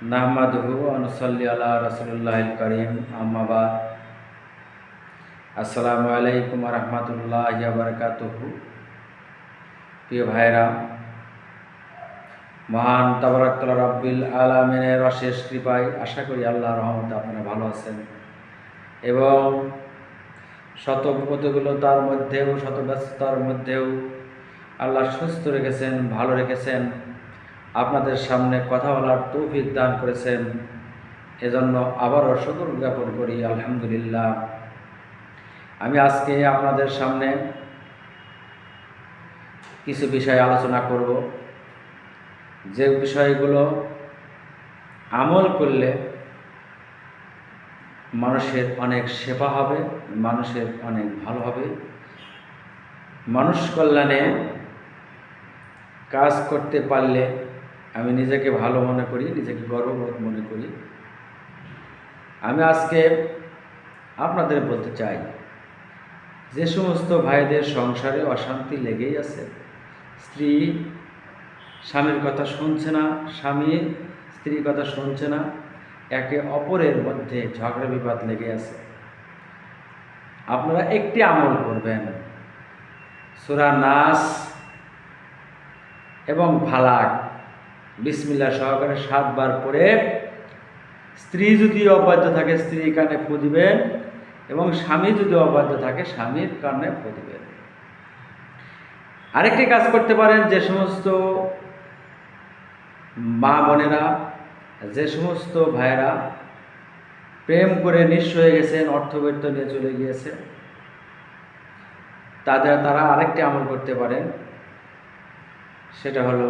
নাহমাদুহু ওয়া নুসাল্লি আলা রাসূলিল্লাহিল কারীম, আম্মা বাদ। আসসালামু আলাইকুম ওয়া রাহমাতুল্লাহি ওয়া বারাকাতুহু। প্রিয় ভাইরা, মহান তাবারাকাল্লাহ রাব্বিল আলামিনের অশেষ কৃপায় আশা করি আল্লাহর রহমতে আপনারা ভালো আছেন এবং শত প্রতিকূলতার মধ্যেও, শত ব্যস্ততার মধ্যেও আল্লাহ সুস্থ রেখেছেন, ভালো রেখেছেন, আপনাদের সামনে কথা বলার তৌফিক দান করেছেন। এজন্য আবারও শুকর জ্ঞাপন করি, আলহামদুলিল্লাহ। আমি আজকে আপনাদের সামনে কিছু বিষয় আলোচনা করব, যে বিষয়গুলো আমল করলে মানুষের অনেক সেবা হবে, মানুষের অনেক ভালো হবে। মানুষ কল্যাণে কাজ করতে পারলে আমি নিজেকে ভালো মনে করি, নিজেকে গর্ববোধ মনে করি। আমি আজকে আপনাদের বলতে চাই, যে সমস্ত ভাইদের সংসারে অশান্তি লেগেই আছে, স্ত্রী স্বামীর কথা শুনছে না, স্বামী স্ত্রীর কথা শুনছে না, একে অপরের মধ্যে ঝগড়া বিবাদ লেগে আছে, আপনারা একটি আমল করবেন। সূরা নাস এবং ফালাক বিসমিল্লাহ সহকারে 7 বার পড়ে স্ত্রী যদি অবাধ্য থাকে স্ত্রীর কানে ফু দিবেন এবং স্বামী যদি অবাধ্য থাকে স্বামীর কানে ফু দিবেন। আরেকটি কাজ করতে পারেন, যে সমস্ত মা বোনেরা, যে সমস্ত ভাইয়েরা প্রেম করে নিঃস্ব হয়ে গেছেন, অর্থবৈত্য নিয়ে চলে গিয়েছে, তারা আরেকটি আমল করতে পারেন। সেটা হলো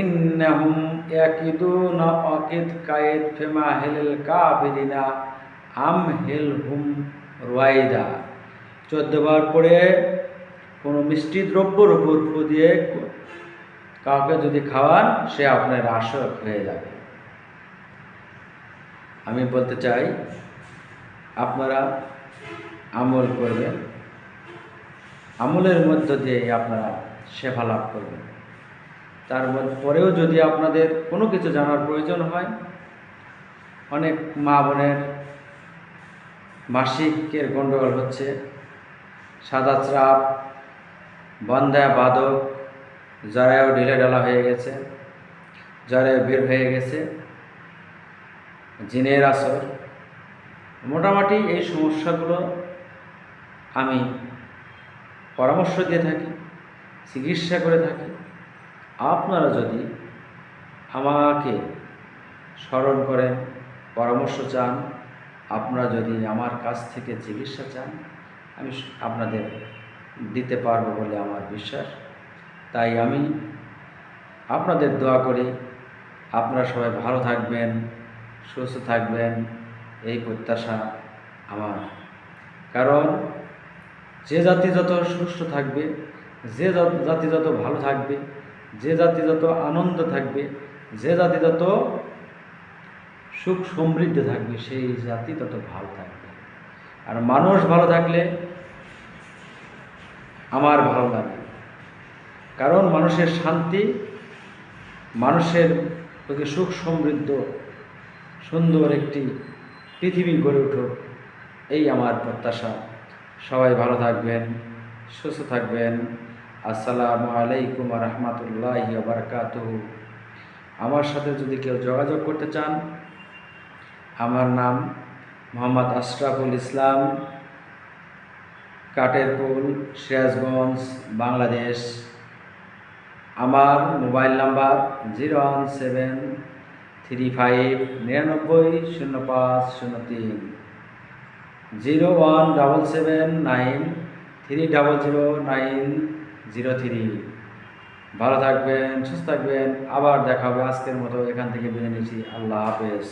ইন্নাহুম ইয়াকিদুনা আকিদ কায়েদ ফিমা হিলল কাফিরিনা আমহিলহুম রুয়াইদা। 14 বার পরে কোনো মিষ্টি দ্রব্যর উপর ফু দিয়ে কাউকে যদি খাওয়ান, সে আপনার আশক হয়ে যাবে। আমি বলতে চাই, আপনারা আমল করবেন, আমলের মধ্য দিয়ে আপনারা সেবা লাভ করবেন। তারপরেও যদি আপনাদের কোনো কিছু জানার প্রয়োজন হয়, অনেক মা বোনের মাসিকের গণ্ডগোল হচ্ছে, সাদা স্রাব, বন্ধা বাদক, জরায়ু ঢিলেঢালা হয়ে গেছে, জরায়ু বের হয়ে গেছে, জিনের আসর, মোটামুটি এই সমস্যাগুলো আমি পরামর্শ দিয়ে থাকি, চিকিৎসা করে থাকি। আপনারা যদি আমাকে স্মরণ করেন, পরামর্শ চান, আপনারা যদি আমার কাছ থেকে চিকিৎসা চান, আমি আপনাদের দিতে পারবো বলে আমার বিশ্বাস। তাই আমি আপনাদের দোয়া করি, আপনারা সবাই ভালো থাকবেন, সুস্থ থাকবেন, এই প্রত্যাশা আমার। কারণ যে জাতি যত সুস্থ থাকবে, যে জাতি যত ভালো থাকবে, যে জাতি যত আনন্দ থাকবে, যে জাতি যত সুখ সমৃদ্ধ থাকবে, সেই জাতি তত ভালো থাকবে। আর মানুষ ভালো থাকলে আমার ভালো লাগে। কারণ মানুষের শান্তি, মানুষের প্রতি সুখ সমৃদ্ধ সুন্দর একটি পৃথিবী গড়ে উঠুক, এই আমার প্রত্যাশা। সবাই ভালো থাকবেন, সুস্থ থাকবেন। আসসালামু আলাইকুম ওয়া রাহমাতুল্লাহি ওয়া বারাকাতুহু। আমার সাথে যদি কেউ যোগাযোগ করতে চান, আমার নাম মোহাম্মদ আশরাফুল ইসলাম, কাটেরপুল, সিরাজগঞ্জ, বাংলাদেশ। আমার মোবাইল নাম্বার 01735990503, 01779300903। ভালো থাকবেন, সুস্থ থাকবেন। আবার দেখা হবে। আজকের মতো এখান থেকে বিদায় নিচ্ছি। আল্লাহ হাফেজ।